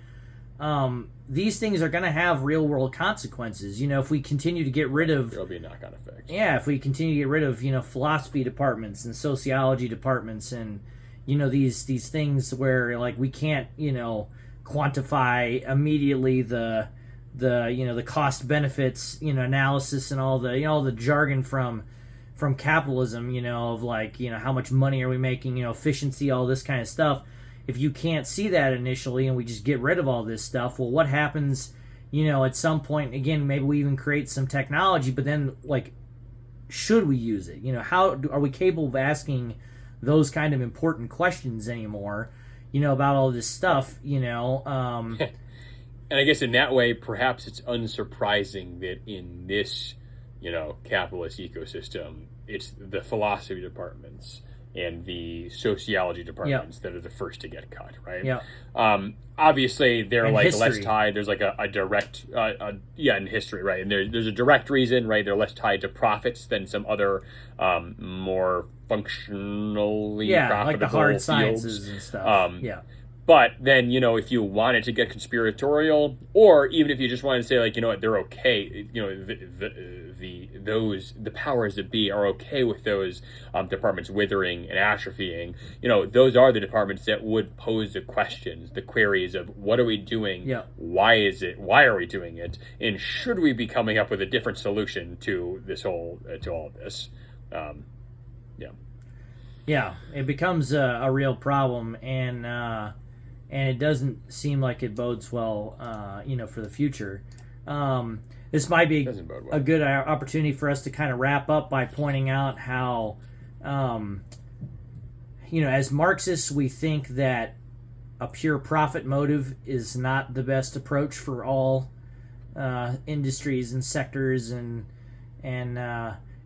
these things are going to have real world consequences. If we continue to get rid of, there'll be knock-on effects. If we continue to get rid of philosophy departments and sociology departments, and these things where like we can't quantify immediately the cost benefits analysis and all the jargon from capitalism, of like how much money are we making, efficiency, all this kind of stuff. If you can't see that initially and we just get rid of all this stuff, well, what happens, at some point, again, maybe we even create some technology, but then, like, should we use it? Are we capable of asking those kind of important questions anymore, about all this stuff, And I guess in that way, perhaps it's unsurprising that in this, capitalist ecosystem, it's the philosophy departments and the sociology departments that are the first to get cut, right? Obviously, they're and like history. Less tied. There's like a direct, in history, right? And there's a direct reason, right? They're less tied to profits than some other more functionally profitable like the hard fields. Sciences and stuff. But then, if you wanted to get conspiratorial, or even if you just wanted to say, like, what, they're okay, the powers that be are okay with those departments withering and atrophying. Those are the departments that would pose the questions, the queries of what are we doing? Yeah. Why is it? Why are we doing it? And should we be coming up with a different solution to all of this? Yeah. Yeah, it becomes a real problem, and it doesn't seem like it bodes well, for the future. This might be a good opportunity for us to kind of wrap up by pointing out how, as Marxists, we think that a pure profit motive is not the best approach for all industries and sectors and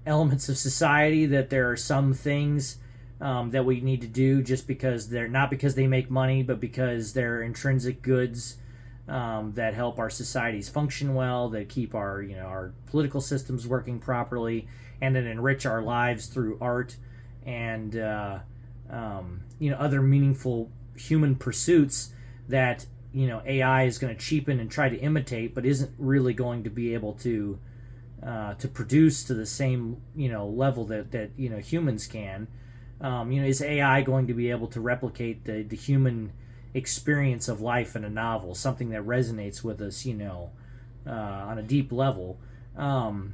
elements of society. That there are some things that we need to do just because they're not because they make money, but because they're intrinsic goods that help our societies function well, that keep our political systems working properly, and that enrich our lives through art and other meaningful human pursuits that AI is going to cheapen and try to imitate, but isn't really going to be able to produce to the same level that humans can. Is AI going to be able to replicate the human experience of life in a novel, something that resonates with us, on a deep level? And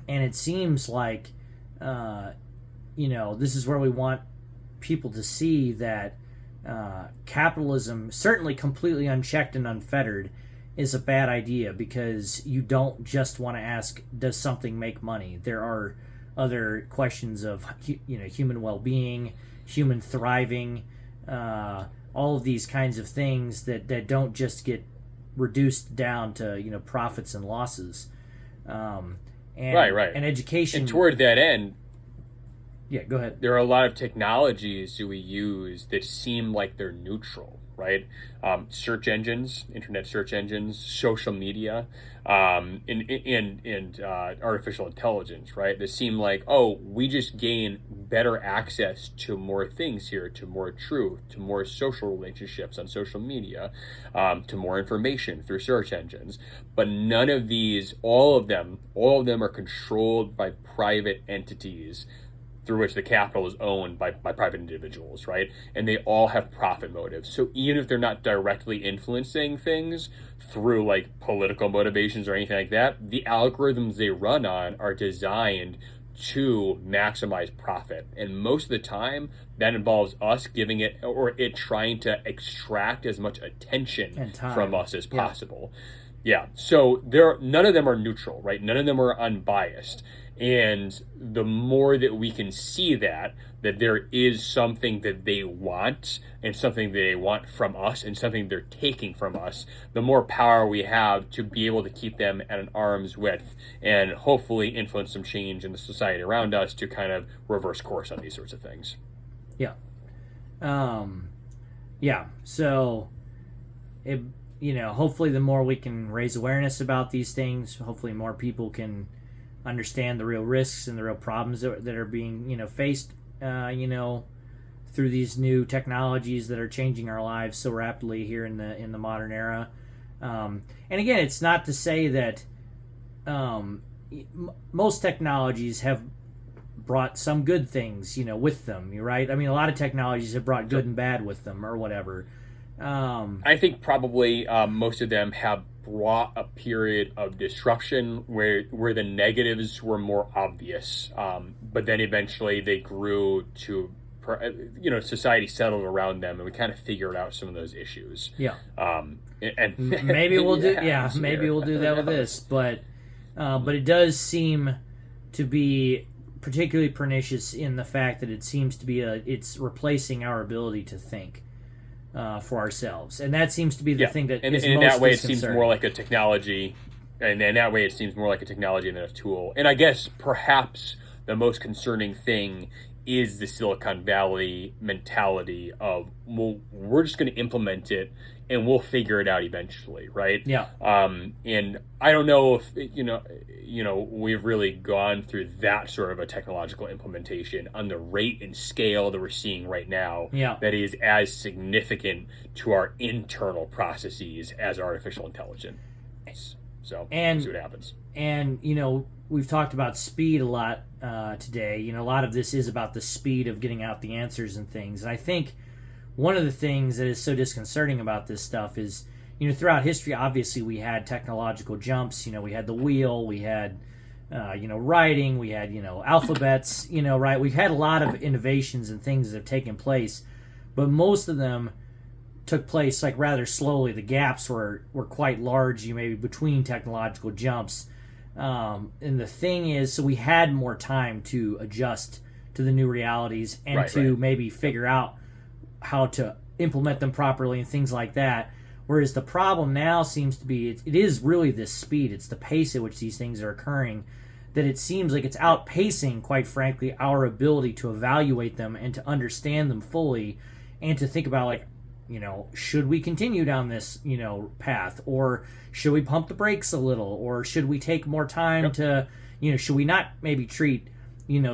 it seems like, this is where we want people to see that capitalism, certainly completely unchecked and unfettered, is a bad idea, because you don't just want to ask, does something make money? There are other questions of human well-being, human thriving, all of these kinds of things that don't just get reduced down to profits and losses. And, right. And education. And toward that end, yeah, go ahead. There are a lot of technologies that we use that seem like they're neutral, right? Search engines, internet search engines, social media, and artificial intelligence, right? That seem like, we just gain better access to more things here, to more truth, to more social relationships on social media, to more information through search engines. But none of these, all of them are controlled by private entities through which the capital is owned by private individuals, right? And they all have profit motives. So even if they're not directly influencing things through like political motivations or anything like that, the algorithms they run on are designed to maximize profit. And most of the time, that involves us giving it, or it trying to extract as much attention from us as possible. Yeah. So none of them are neutral, right? None of them are unbiased. And the more that we can see that there is something that they want, and something that they want from us, and something they're taking from us, the more power we have to be able to keep them at an arm's width and hopefully influence some change in the society around us to kind of reverse course on these sorts of things. Yeah. So, hopefully the more we can raise awareness about these things, hopefully more people can understand the real risks and the real problems that are being faced through these new technologies that are changing our lives so rapidly here in the modern era. And again, it's not to say that most technologies have brought some good things with them. You're right. I mean, a lot of technologies have brought good and bad with them, or whatever. I think probably most of them have brought a period of disruption where the negatives were more obvious, but then eventually they grew to, society settled around them, and we kind of figured out some of those issues. Yeah. And maybe we'll do. Yeah, maybe we'll do that with this, but it does seem to be particularly pernicious in the fact that it seems to be it's replacing our ability to think. For ourselves, and that seems to be the thing that is most in that way it seems more like a technology, and in that way it seems more like a technology than a tool. And I guess perhaps the most concerning thing is the Silicon Valley mentality of, well, we're just going to implement it and we'll figure it out eventually, right? Yeah. And I don't know if we've really gone through that sort of a technological implementation on the rate and scale that we're seeing right now. Yeah. That is as significant to our internal processes as artificial intelligence. So we'll see what happens. And we've talked about speed a lot today. A lot of this is about the speed of getting out the answers and things. And I think one of the things that is so disconcerting about this stuff is, throughout history, obviously we had technological jumps. We had the wheel, we had, writing, we had, alphabets, right? We've had a lot of innovations and things that have taken place, but most of them took place like rather slowly. The gaps were quite large, maybe between technological jumps. And the thing is, so we had more time to adjust to the new realities and maybe figure out how to implement them properly and things like that. Whereas the problem now seems to be, it is really this speed. It's the pace at which these things are occurring, that it seems like it's outpacing, quite frankly, our ability to evaluate them and to understand them fully and to think about, like, should we continue down this, path, or should we pump the brakes a little, or should we take more time to, should we not maybe treat,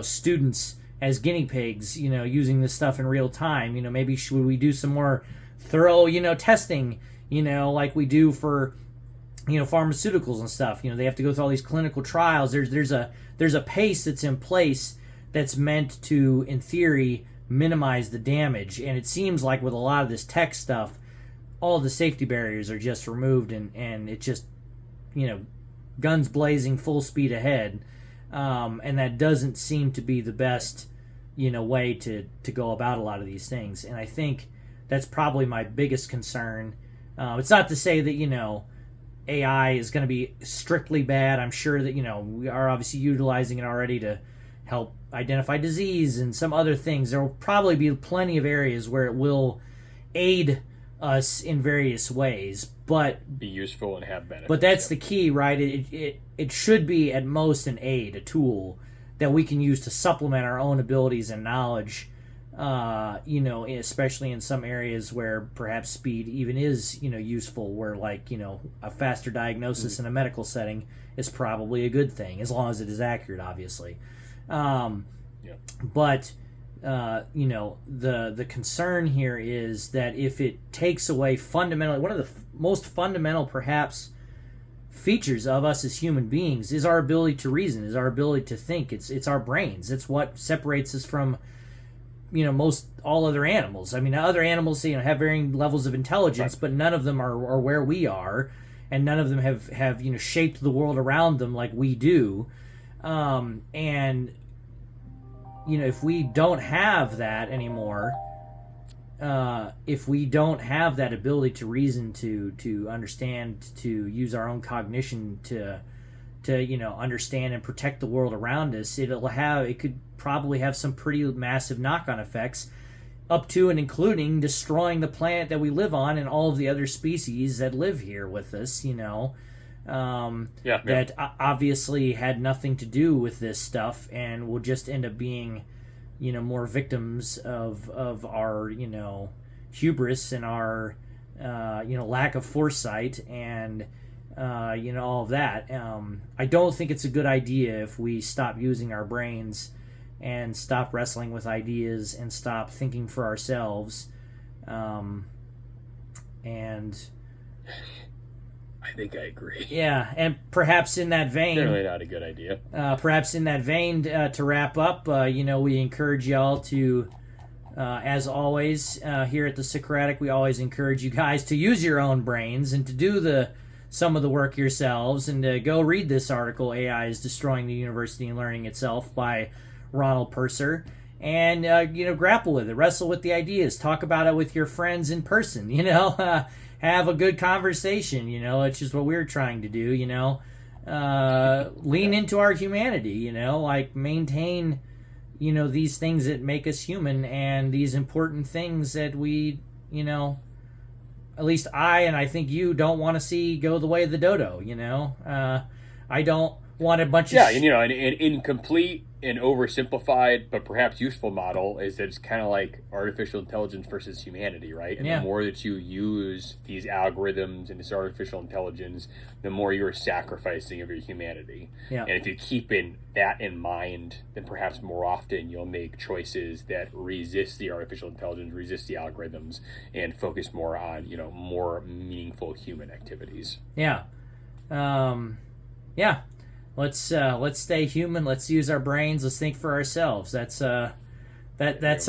students as guinea pigs, using this stuff in real time, maybe should we do some more thorough, testing, like we do for, pharmaceuticals and stuff. They have to go through all these clinical trials. There's a pace that's in place that's meant to, in theory, minimize the damage. And it seems like with a lot of this tech stuff, all the safety barriers are just removed, and it just, guns blazing, full speed ahead. And that doesn't seem to be the best, way to go about a lot of these things. And I think that's probably my biggest concern. It's not to say that, AI is going to be strictly bad. I'm sure that, we are obviously utilizing it already to help identify disease and some other things. There will probably be plenty of areas where it will aid us in various ways, but be useful and have benefits. But that's the key, right? It should be at most an aid, a tool that we can use to supplement our own abilities and knowledge. Especially in some areas where perhaps speed even is, useful, where a faster diagnosis in a medical setting is probably a good thing, as long as it is accurate, obviously. But the concern here is that if it takes away fundamentally, one of the most fundamental perhaps features of us as human beings is our ability to reason, is our ability to think. It's our brains. It's what separates us from most all other animals. I mean, other animals have varying levels of intelligence, but none of them are where we are, and none of them have shaped the world around them like we do. And if we don't have that anymore, if we don't have that ability to reason, to understand, to use our own cognition to understand and protect the world around us, it could probably have some pretty massive knock-on effects, up to and including destroying the planet that we live on and all of the other species that live here with us. That obviously had nothing to do with this stuff and will just end up being, more victims of our, hubris and our, lack of foresight and, all of that. I don't think it's a good idea if we stop using our brains and stop wrestling with ideas and stop thinking for ourselves. And I think I agree. Yeah, and perhaps in that vein, generally not a good idea. Perhaps in that vein, to wrap up, we encourage y'all to, as always, here at the Socratic, we always encourage you guys to use your own brains and to do some of the work yourselves, and to go read this article, "AI is Destroying the University and Learning Itself" by Ronald Purser, and grapple with it, wrestle with the ideas, talk about it with your friends in person. Have a good conversation. It's just what we're trying to do. Lean into our humanity. Maintain, these things that make us human, and these important things that we, at least I and I think you don't want to see go the way of the dodo. I don't want a bunch Yeah, of and an incomplete and oversimplified, but perhaps useful model is that it's kind of like artificial intelligence versus humanity, right? And Yeah. the more that you use these algorithms and this artificial intelligence, the more you're sacrificing of your humanity. Yeah. And if you keep that in mind, then perhaps more often you'll make choices that resist the artificial intelligence, resist the algorithms, and focus more on more meaningful human activities. Yeah. Yeah. Let's stay human. Let's use our brains. Let's think for ourselves. That's our that's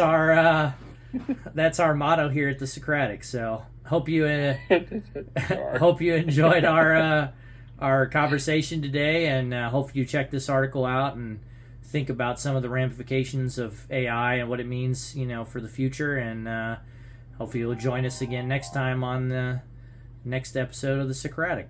our motto here at the Socratic. So hope you hope you enjoyed our conversation today, and hope you check this article out and think about some of the ramifications of AI and what it means, for the future. And hopefully you'll join us again next time on the next episode of the Socratic.